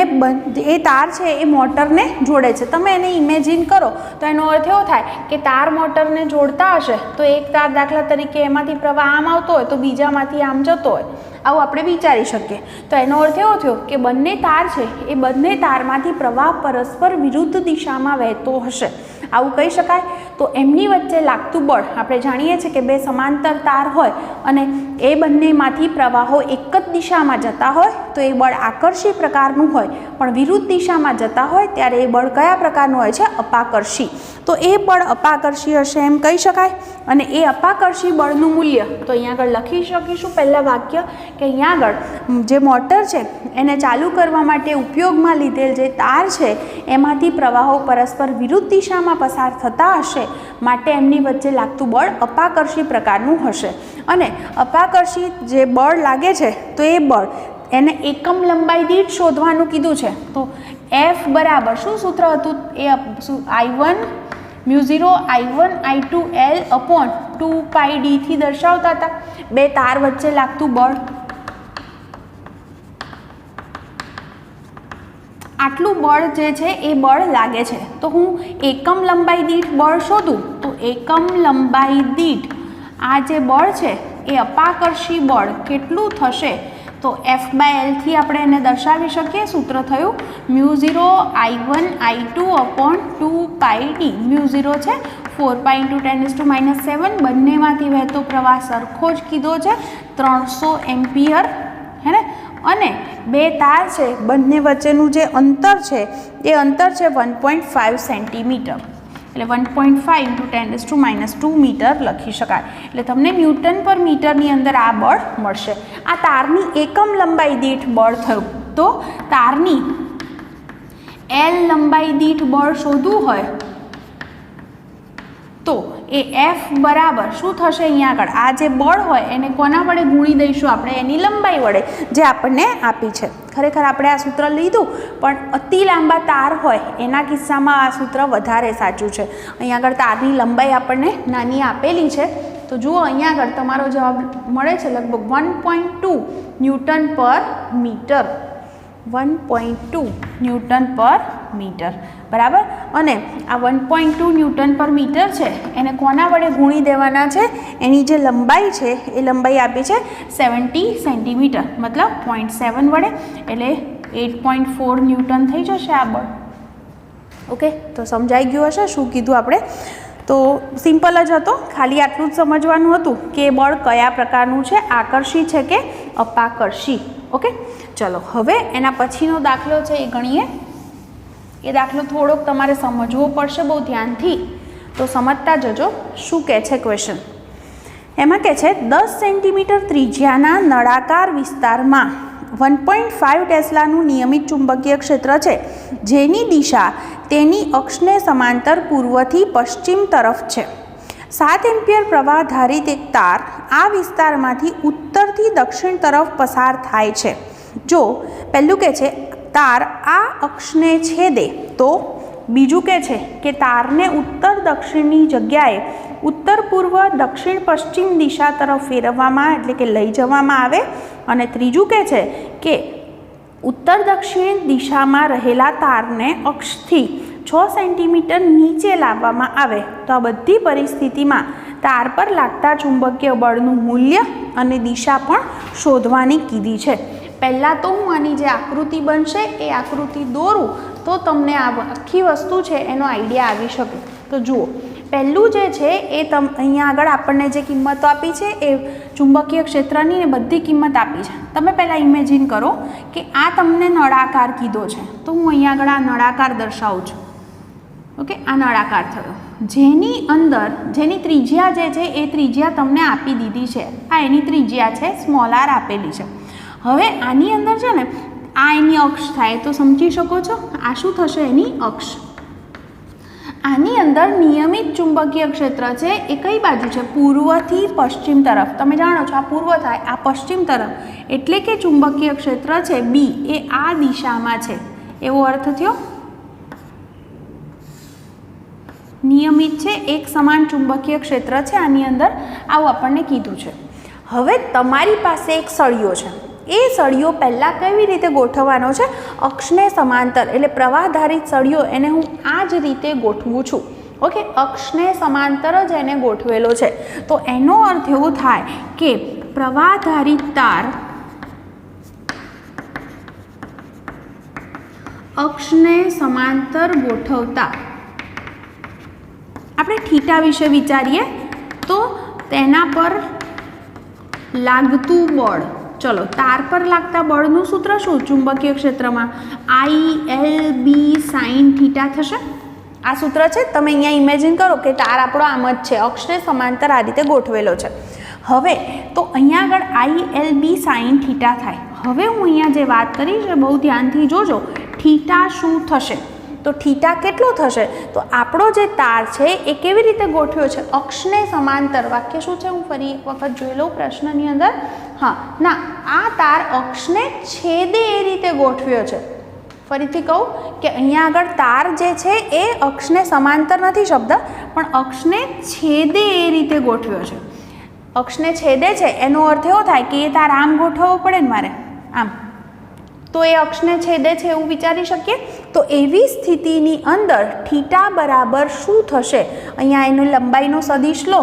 [SPEAKER 1] એ તાર છે એ મોટરને જોડે છે. તમે એને ઇમેજિન કરો તો એનો અર્થ એવો થાય કે તાર મોટરને જોડતા હશે તો એક તાર દાખલા તરીકે એમાંથી પ્રવાહ આમ આવતો હોય તો બીજામાંથી આમ જતો હોય, આવું આપણે વિચારી શકીએ. તો એનો અર્થ એવો થયો કે બંને તાર છે એ બંને તારમાંથી પ્રવાહ પરસ્પર વિરુદ્ધ દિશામાં વહેતો હશે, આવું કહી શકાય. તો એમની વચ્ચે લાગતું બળ આપણે જાણીએ છીએ કે 2 સમાંતર તાર હોય અને એ બંનેમાંથી પ્રવાહો એક જ દિશામાં જતા હોય તો એ બળ આકર્ષી પ્રકારનું હોય, પણ વિરુદ્ધ દિશામાં જતા હોય ત્યારે એ બળ કયા પ્રકારનું હોય છે? અપાકર્ષી. તો એ બળ અપાકર્ષી હશે એમ કહી શકાય. અને એ અપાકર્ષી બળનું મૂલ્ય તો અહીંયા આગળ લખી શકીશું પહેલાં વાક્ય કે અહીંયા આગળ જે મોટર છે એને ચાલુ કરવા માટે ઉપયોગમાં લીધેલ જે તાર છે એમાંથી પ્રવાહો પરસ્પર વિરુદ્ધ દિશામાં પસાર થતા હશે માટે એમની વચ્ચે લાગતું બળ અપાકર્ષી પ્રકારનું હશે. અને અપાકર્ષી જે બળ લાગે છે તો એ બળ એને એકમ લંબાઈ દીઠ શોધવાનું કીધું છે. તો F બરાબર શું સૂત્ર હતું? એ I1 μ0 I1 I2 L upon 2πd થી દર્શાવતા હતા 2 તાર વચ્ચે લાગતું બળ. આટલું બળ જે છે એ બળ લાગે છે તો હું એકમ લંબાઈ દીઠ બળ શોધું તો એકમ લંબાઈ દીઠ આ જે બળ છે એ અપાકર્ષી બળ કેટલું થશે? તો F/L થી આપણે એને દર્શાવી શકીએ. સૂત્ર થયું μ0 I1 I2 અપોન 2πd. μ0 છે 4π × 10⁻⁷, બંનેમાંથી વહેતો પ્રવાહ સરખો જ કીધો છે 300 એમ્પિયર હે ને, અને બે તાર છે બંને વચ્ચેનું જે અંતર છે એ અંતર છે 1.5 સેન્ટીમીટર, એટલે 1.5 × 10⁻² મીટર લખી શકાય. એટલે તમને ન્યૂટન પર મીટરની અંદર આ બળ મળશે. આ તારની એકમ લંબાઈ દીઠ બળ થયું. તો તારની L લંબાઈ દીઠ બળ શોધવું હોય તો એ F બરાબર શું થશે? અહીંયા આગળ આ જે બળ હોય એને કોના વડે ગુણી દઈશું આપણે? એની લંબાઈ વડે, જે આપણને આપી છે. ખરેખર આપણે આ સૂત્ર લીધું, પણ અતિ લાંબા તાર હોય એના કિસ્સામાં આ સૂત્ર વધારે સાચું છે. અહીંયા આગળ તારની લંબાઈ આપણને નાની આપેલી છે. તો જુઓ અહીંયા આગળ તમારો જવાબ મળે છે લગભગ 1.2 ન્યૂટન પર મીટર. 1.2 ન્યૂટન પર મીટર, બરાબર. અને આ 1.2 ન્યૂટન પર મીટર છે એને કોના વડે ગુણી દેવાના છે? એની જે લંબાઈ છે એ લંબાઈ આપી છે 70 સેન્ટીમીટર, મતલબ 0.7 વડે, એટલે 8.4 ન્યૂટન થઈ જશે આ બળ. ઓકે, તો સમજાઈ ગયું હશે શું કીધું આપણે? તો સિમ્પલ જ હતો, ખાલી આટલું જ સમજવાનું હતું કે બળ કયા પ્રકારનું છે, આકર્ષી છે કે અપાકર્ષી. ઓકે, ચલો હવે એના પછીનો દાખલો છે એ ગણીએ. એ દાખલો થોડોક તમારે સમજવો પડશે બહુ ધ્યાનથી, તો સમજતા જજો શું કહે છે ક્વેશ્ચન. એમાં કહે છે 10 સેન્ટીમીટર ત્રિજ્યાના નળાકાર વિસ્તારમાં 1.5 ટેસ્લાનું નિયમિત ચુંબકીય ક્ષેત્ર છે, જેની દિશા તેની અક્ષને સમાંતર પૂર્વથી પશ્ચિમ તરફ છે. 7 એમ્પિયર પ્રવાહ ધારિત એક તાર આ વિસ્તારમાંથી ઉત્તરથી દક્ષિણ તરફ પસાર થાય છે. જો પહેલું કહે છે તાર આ અક્ષને છેદે, તો બીજું કહે છે કે તારને ઉત્તર દક્ષિણની જગ્યાએ ઉત્તર પૂર્વ દક્ષિણ પશ્ચિમ દિશા તરફ ફેરવવામાં એટલે કે લઈ જવામાં આવે. અને ત્રીજું કહે છે કે ઉત્તર દક્ષિણ દિશામાં રહેલા તારને અક્ષથી 6 સેન્ટીમીટર નીચે લાવવામાં આવે. તો આ બધી પરિસ્થિતિમાં તાર પર લાગતા ચુંબકીય બળનું મૂલ્ય અને દિશા પણ શોધવાની કીધી છે. પહેલાં તો હું આની જે આકૃતિ બનશે એ આકૃતિ દોરું તો તમને આ આખી વસ્તુ છે એનો આઈડિયા આવી શકે. તો જુઓ, પહેલું જે છે એ અહીંયા આગળ આપણને જે કિંમતો આપી છે એ ચુંબકીય ક્ષેત્રની ને બધી કિંમત આપી છે. તમે પહેલાં ઇમેજિન કરો કે આ તમને નળાકાર કીધો છે, તો હું અહીંયા આગળ આ નળાકાર દર્શાવું છું. ઓકે, આ નળાકાર થયો, જેની અંદર જેની ત્રિજ્યા જે છે એ ત્રિજ્યા તમને આપી દીધી છે. આ એની ત્રિજ્યા છે, સ્મોલ r આપેલી છે. હવે આની અંદર છે ને આ એની અક્ષ થાય, તો સમજી શકો છો આ શું થશે? એની અક્ષ. આની અંદર નિયમિત ચુંબકીય ક્ષેત્ર છે એ કઈ બાજુ છે? પૂર્વથી પશ્ચિમ તરફ. તમે જાણો છો આ પૂર્વ થાય, આ પશ્ચિમ તરફ, એટલે કે ચુંબકીય ક્ષેત્ર છે બી એ આ દિશામાં છે, એવો અર્થ થયો. નિયમિત છે, એક સમાન ચુંબકીય ક્ષેત્ર છે આની અંદર, આવું આપણને કીધું છે. હવે તમારી પાસે એક સળિયો છે, એ સળિયો પહેલાં કેવી રીતે ગોઠવવાનો છે? અક્ષને સમાંતર, એટલે પ્રવાહધારિત સળિયો એને હું આ જ રીતે ગોઠવું છું. ઓકે, અક્ષને સમાંતર જ એને ગોઠવેલો છે. તો એનો અર્થ એવો થાય કે પ્રવાહધારિત તાર અક્ષને સમાંતર ગોઠવતા આપણે થીટા વિશે વિચારીએ તો તેના પર લાગતું બળ, ચલો તાર પર લાગતા બળનું સૂત્ર શું? ચુંબકીય ક્ષેત્રમાં ILB sin થીટા થશે. આ સૂત્ર છે, તમે અહીંયા ઇમેજિન કરો કે તાર આપણો આમ જ છે, અક્ષને સમાંતર આ રીતે ગોઠવેલો છે. હવે તો અહીંયા આગળ ILB sin થીટા થાય. હવે હું અહીંયા જે વાત કરી છે બહુ ધ્યાનથી જોજો, થીટા શું થશે? તો થીટા કેટલો થશે? તો આપણો જે તાર છે એ કેવી રીતે ગોઠવ્યો છે? અક્ષને સમાંતર. વાક્ય શું છે? હું ફરી એક વખત જોઈ લઉં પ્રશ્નની અંદર. હા, ના, આ તાર અક્ષને છેદે એ રીતે ગોઠવ્યો છે. ફરીથી કહું કે અહીંયા આગળ તાર જે છે એ અક્ષને સમાંતર નથી શબ્દ, પણ અક્ષને છેદે એ રીતે ગોઠવ્યો છે. અક્ષને છેદે છે એનો અર્થ એવો થાય કે એ તાર આમ ગોઠવવો પડે ને મારે, આમ, તો એ અક્ષને છેદે છે એવું વિચારી શકીએ. તો એવી સ્થિતિની અંદર થીટા બરાબર શું થશે? અહીંયા એની લંબાઈનો સદિશ લો,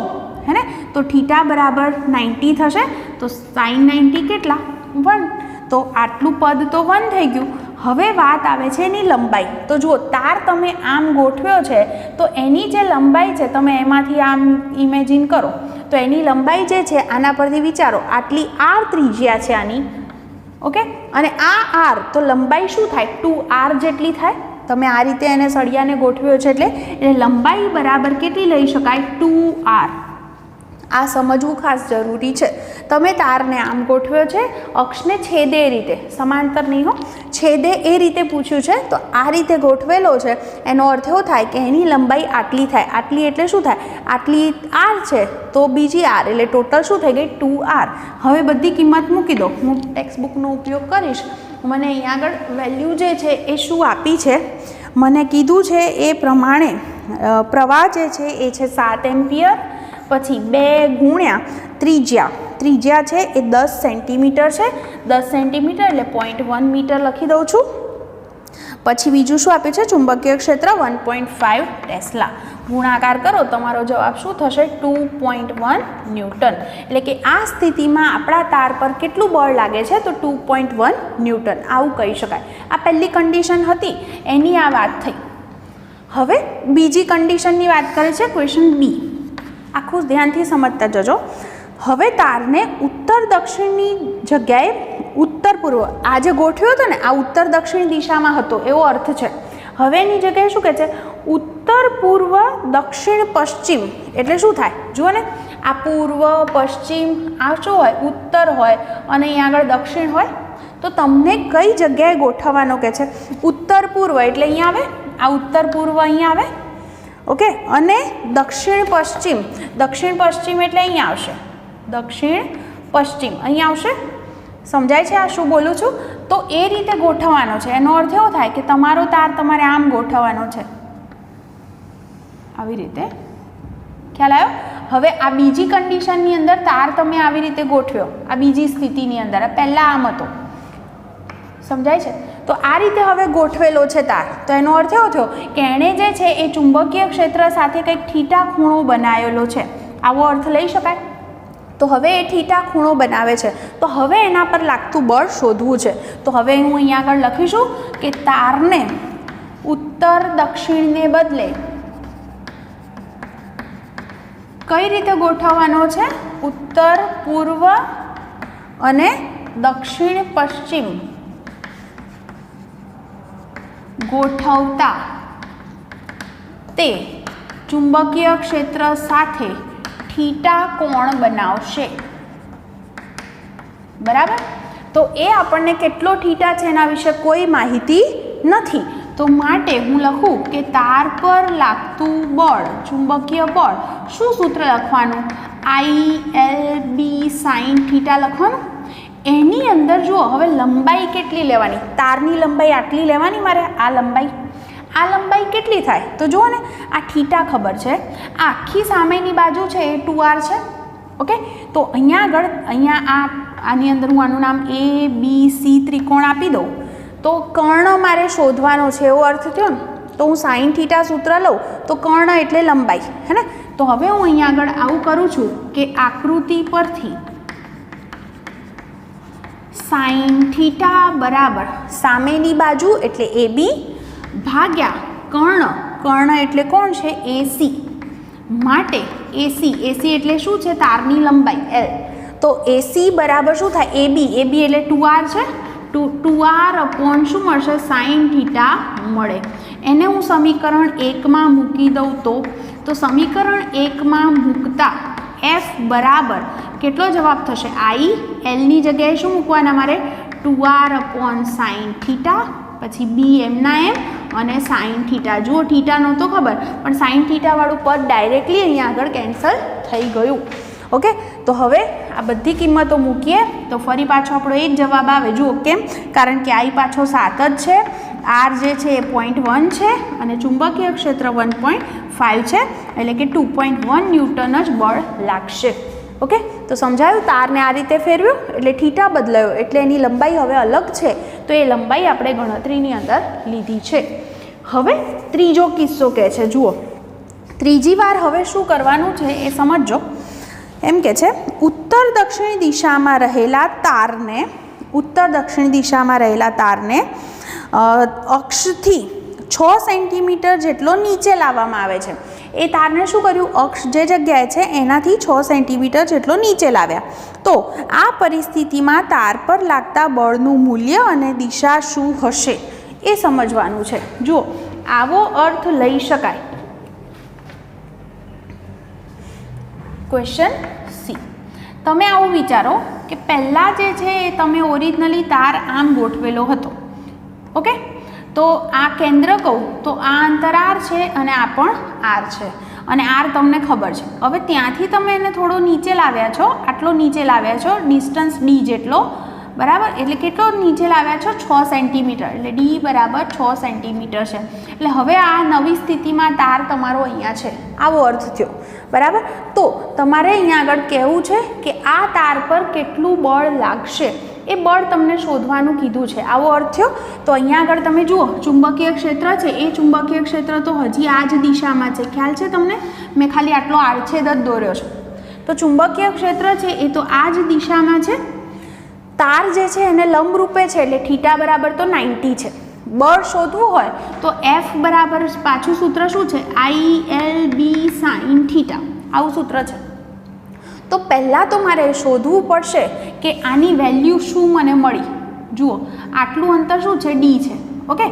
[SPEAKER 1] હે ને, તો થીટા બરાબર 90 થશે. તો sin 90 કેટલા? 1. તો આટલું પદ તો 1 થઈ ગયું. હવે વાત આવે છે એની લંબાઈ. તો જુઓ, તાર તમે આમ ગોઠવ્યો છે તો એની જે લંબાઈ છે તમે એમાંથી આમ ઇમેજિન કરો, તો એની લંબાઈ જે છે આના પરથી વિચારો, આટલી r ત્રિજ્યા છે આની. ઓકે, અને આ આર તો લંબાઈ શું થાય? 2r જેટલી થાય. તમે આ રીતે એને સળિયાને ગોઠવ્યો છે એટલે લંબાઈ બરાબર કેટલી લઈ શકાય? 2r. આ સમજવું ખાસ જરૂરી છે. તમે તારને આમ ગોઠવ્યો છે, અક્ષને છેદે એ રીતે, સમાંતર નહીં હો, છેદે એ રીતે પૂછ્યું છે, તો આ રીતે ગોઠવેલો છે. એનો અર્થ એવો થાય કે એની લંબાઈ આટલી થાય. આટલી એટલે શું થાય? આટલી r છે તો બીજી r એટલે ટોટલ શું થઈ ગઈ? 2r. હવે બધી કિંમત મૂકી દો. હું ટેક્સ્ટબુકનો ઉપયોગ કરીશ. મને અહીંયા આગળ વેલ્યુ જે છે એ શું આપી છે, મને કીધું છે એ પ્રમાણે પ્રવાહ જે છે એ છે 7 એમ્પિયર. પછી 2 ગુણ્યા ત્રિજ્યા છે એ 10 સેન્ટીમીટર છે. 10 સેન્ટીમીટર એટલે 0.1 મીટર લખી દઉં છું. પછી બીજું શું આપ્યું છે? ચુંબકીય ક્ષેત્ર 1.5 ટેસ્લા. ગુણાકાર કરો, તમારો જવાબ શું થશે? 2.1 ન્યૂટન. એટલે કે આ સ્થિતિમાં આપણા તાર પર કેટલું બળ લાગે છે? તો 2.1 ન્યૂટન. આવું કહી શકાય. આ પહેલી કન્ડિશન હતી, એની આ વાત થઈ. હવે બીજી કન્ડિશનની વાત કરે છે ક્વેશ્ચન બી. આખું ધ્યાનથી સમજતા જજો. હવે તારને ઉત્તર દક્ષિણની જગ્યાએ ઉત્તર પૂર્વ, આ જે ગોઠવ્યો હતો ને, આ ઉત્તર દક્ષિણ દિશામાં હતો એવો અર્થ છે. હવે એની જગ્યાએ શું કહે છે? ઉત્તર પૂર્વ દક્ષિણ પશ્ચિમ. એટલે શું થાય? જુઓ ને, આ પૂર્વ પશ્ચિમ, આ શું હોય? ઉત્તર હોય, અને અહીંયા આગળ દક્ષિણ હોય. તો તમને કઈ જગ્યાએ ગોઠવવાનો કહે છે? ઉત્તર પૂર્વ એટલે અહીંયા આવે, આ ઉત્તર પૂર્વ અહીંયા આવે. ઓકે, અને દક્ષિણ પશ્ચિમ એટલે અહીંયા આવશે. દક્ષિણ પશ્ચિમ અહીંયા આવશે. સમજાય છે આ શું બોલું છું? તો એ રીતે ગોઠવવાનો છે. એનો અર્થ એવો થાય કે તમારો તાર તમારે આમ ગોઠવવાનો છે, આવી રીતે. ખ્યાલ આવ્યો? હવે આ બીજી કન્ડિશનની અંદર તાર તમે આવી રીતે ગોઠવ્યો, આ બીજી સ્થિતિની અંદર. આ પહેલાં આમ હતો. સમજાય છે? તો આ રીતે હવે ગોઠવેલો છે તાર. તો એનો અર્થ એવો થયો કે એણે જે છે એ ચુંબકીય ક્ષેત્ર સાથે કંઈક થીટા ખૂણો બનાવેલો છે. આવો અર્થ લઈ શકાય. તો હવે એ થીટા ખૂણો બનાવે છે, તો હવે એના પર લાગતું બળ શોધવું છે. તો હવે હું અહીંયા આગળ લખીશું કે તારને ઉત્તર દક્ષિણને બદલે કઈ રીતે ગોઠવવાનો છે? ઉત્તર પૂર્વ અને દક્ષિણ પશ્ચિમ ગોઠવતા તે ચુંબકીય ક્ષેત્ર સાથે થીટા કોણ બનાવશે. બરાબર? તો એ આપણને કેટલો થીટા છે એના વિશે કોઈ માહિતી નથી. તો માટે હું લખું કે તાર પર લાગતું બળ, ચુંબકીય બળ, શું સૂત્ર લખવાનું? ILB sin થીટા લખવાનું. એની અંદર જુઓ, હવે લંબાઈ કેટલી લેવાની? તારની લંબાઈ આટલી લેવાની મારે. આ લંબાઈ કેટલી થાય? તો જુઓ ને, આ થીટા ખબર છે, આ આખી સામેની બાજુ છે એ 2r છે. ઓકે, તો અહીંયા આગળ, અહીંયા આની અંદર હું આનું નામ ABC ત્રિકોણ આપી દઉં. તો કર્ણ મારે શોધવાનો છે એવો અર્થ થયો ને. તો હું sin થીટા સૂત્ર લઉં તો કર્ણ એટલે લંબાઈ, હે ને. તો હવે હું અહીંયા આગળ આવું કરું છું કે આકૃતિ પરથી sin થીટા બરાબર સામેની બાજુ એટલે AB ભાગ્યા કર્ણ એટલે કોણ છે? AC. માટે AC એટલે શું છે? તારની લંબાઈ L. તો AC બરાબર શું થાય? AB એટલે 2r છે. 2r અપોન શું મળશે? sin થીટા મળે. એને હું સમીકરણ 1માં મૂકી દઉં તો સમીકરણ 1માં મૂકતા F બરાબર કેટલો જવાબ થશે? ILની જગ્યાએ શું મૂકવાના મારે? 2r અપોન sin થીટા, પછી B એમના એમ, અને sin થીટા. જુઓ, થીટા નહોતો ખબર, પણ sin થીટાવાળું પદ ડાયરેક્ટલી અહીંયા આગળ કેન્સલ થઈ ગયું. ઓકે, તો હવે આ બધી કિંમતો મૂકીએ તો ફરી પાછો આપણો એ જ જવાબ આવે. જુઓ કેમ? કારણ કે I પાછો 7 જ છે, R જે છે એ 0.1 છે, અને ચુંબકીય ક્ષેત્ર 1.5 છે, એટલે કે 2.1 ન્યૂટન જ બળ લાગશે. ઓકે, તો સમજાયું? તારને આ રીતે ફેરવ્યું એટલે થીટા બદલાયો, એટલે એની લંબાઈ હવે અલગ છે. તો એ લંબાઈ આપણે ગણતરીની અંદર લીધી છે. હવે ત્રીજો કિસ્સો કહે છે. જુઓ, ત્રીજી વાર હવે શું કરવાનું છે એ સમજજો. એમ કે છે, ઉત્તર દક્ષિણ દિશામાં રહેલા તારને અક્ષથી 6 સેન્ટીમીટર જેટલો નીચે લાવવામાં આવે છે. એ તારને શું કર્યું, અક્ષ જે જગ્યાએ છે એનાથી 6 સેન્ટીમીટર જેટલો નીચે લાવ્યા. તો આ પરિસ્થિતિમાં તાર પર લાગતા બળનું મૂલ્ય અને દિશા શું હશે એ સમજવાનું છે. જુઓ, આવો અર્થ લઈ શકાય. ક્વેશ્ચન સી, તમે આવું વિચારો કે પહેલાં જે છે એ તમે ઓરિજિનલી તાર આમ ગોઠવેલો હતો. ઓકે, તો આ કેન્દ્ર કહું તો આ અંતર આર છે અને આ પણ આર છે અને આર તમને ખબર છે. હવે ત્યાંથી તમે એને થોડો નીચે લાવ્યા છો, આટલો નીચે લાવ્યા છો, ડિસ્ટન્સ ડી જેટલો, બરાબર. એટલે કેટલો નીચે લાવ્યા છો, 6 સેન્ટીમીટર. એટલે ડી બરાબર 6 સેન્ટીમીટર છે. એટલે હવે આ નવી સ્થિતિમાં તાર તમારો અહીંયા છે, આવો અર્થ થયો, બરાબર. તો તમારે અહીંયા આગળ કહેવું છે કે આ તાર પર કેટલું બળ લાગશે, એ બળ તમને શોધવાનું કીધું છે, આવો અર્થ થયો. તો અહીંયા આગળ તમે જુઓ, ચુંબકીય ક્ષેત્ર છે, એ ચુંબકીય ક્ષેત્ર તો હજી આ જ દિશામાં છે. ખ્યાલ છે તમને? મેં ખાલી આટલો આડછેદ જ દોર્યો છે. તો ચુંબકીય ક્ષેત્ર છે એ તો આ જ દિશામાં છે. તાર જે છે એને લંબરૂપે છે, એટલે થીટા બરાબર તો 90 છે. બળ શોધવું હોય તો એફ બરાબર પાછું સૂત્ર શું છે, ILB sin થીટા, આવું સૂત્ર છે. તો પહેલાં તો મારે શોધવું પડશે કે આની વેલ્યુ શું મને મળી. જુઓ, આટલું અંતર શું છે, ડી છે. ઓકે,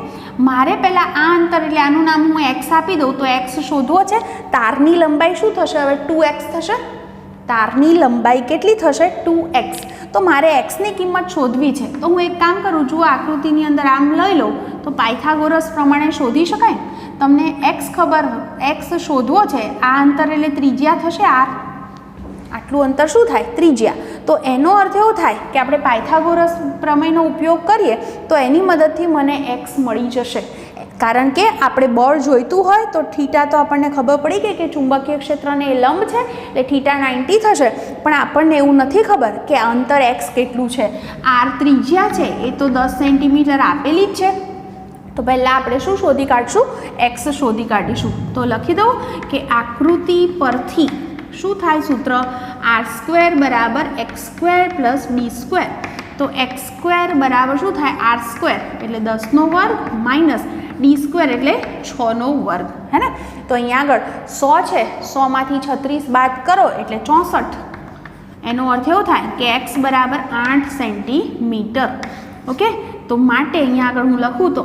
[SPEAKER 1] મારે પહેલાં આ અંતર, એટલે આનું નામ હું એક્સ આપી દઉં, તો એક્સ શોધવો છે. તારની લંબાઈ શું થશે હવે, 2x થશે. તારની લંબાઈ કેટલી થશે, 2x. તો મારે એક્સની કિંમત શોધવી છે. તો હું એક કામ કરું, જુઓ આકૃતિની અંદર આમ લઈ લઉં તો પાયથાગોરસ પ્રમાણે શોધી શકાય. તમને એક્સ ખબર, એક્સ શોધવો છે, આ અંતર એટલે ત્રિજ્યા થશે આર. આટલું અંતર શું થાય, ત્રિજ્યા. તો એનો અર્થ એવો થાય કે આપણે પાયથાગોરસ પ્રમેયનો ઉપયોગ કરીએ તો એની મદદથી મને એક્સ મળી જશે. કારણ કે આપણે બળ જોઈતું હોય તો થીટા તો આપણને ખબર પડી ગઈ કે ચુંબકીય ક્ષેત્રને એ લંબ છે એટલે થીટા 90 થશે. પણ આપણને એવું નથી ખબર કે અંતર એક્સ કેટલું છે. આર ત્રિજ્યા છે એ તો 10 સેન્ટીમીટર આપેલી જ છે. તો પહેલાં આપણે શું શોધી કાઢશું, એક્સ શોધી કાઢીશું. તો લખી દઉં કે આકૃતિ પરથી શું થાય સૂત્ર, r² બરાબર x² પ્લસ d². તો x² બરાબર શું થાય, r² એટલે 10નો વર્ગ માઇનસ d² એટલે 6નો વર્ગ, હે ને. તો અહીંયા આગળ 100 છે, 100માંથી 36 બાદ કરો એટલે 64. એનો અર્થ એવો થાય કે x બરાબર 8 સેન્ટીમીટર. ઓકે, તો માટે અહીંયા આગળ હું લખું તો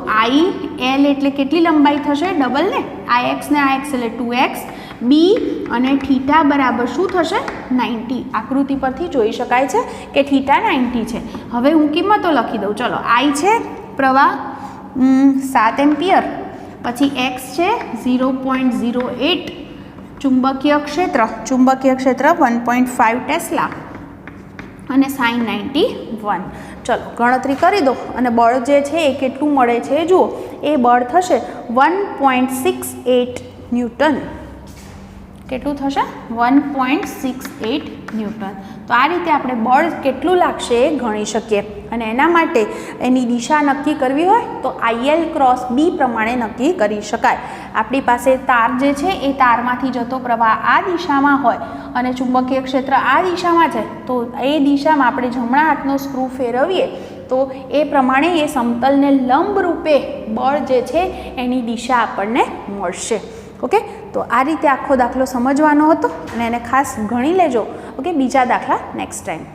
[SPEAKER 1] IL એટલે કેટલી લંબાઈ થશે, ડબલ ને, IX ને IX એટલે 2x, b અને થીટા બરાબર શું થશે, 90. આકૃતિ પરથી જોઈ શકાય છે કે થીટા 90 છે. હવે હું કિંમતો લખી દઉં. ચલો, I છે પ્રવાહ 7 એમ્પિયર, પછી x છે 0.08, ચુંબકીય ક્ષેત્ર 1.5 ટેસ્લા અને sin 91. ચલો ગણતરી કરી દો અને બળ જે છે એ કેટલું મળે છે જુઓ, એ બળ થશે 1.68 ન્યૂટન. કેટલું થશે, 1.68 ન્યૂટન. તો આ રીતે આપણે બળ કેટલું લાગશે એ ગણી શકીએ. અને એના માટે એની દિશા નક્કી કરવી હોય તો IL ક્રોસ B પ્રમાણે નક્કી કરી શકાય. આપણી પાસે તાર જે છે એ તારમાંથી જતો પ્રવાહ આ દિશામાં હોય અને ચુંબકીય ક્ષેત્ર આ દિશામાં છે, તો એ દિશામાં આપણે જમણા હાથનો સ્ક્રૂ ફેરવીએ તો એ પ્રમાણે એ સમતલને લંબ રૂપે બળ જે છે એની દિશા આપણને મળશે. ઓકે, તો આ રીતે આખો દાખલો સમજવાનો હતો અને એને ખાસ ગણી લેજો. ઓકે, બીજા દાખલા નેક્સ્ટ ટાઈમ.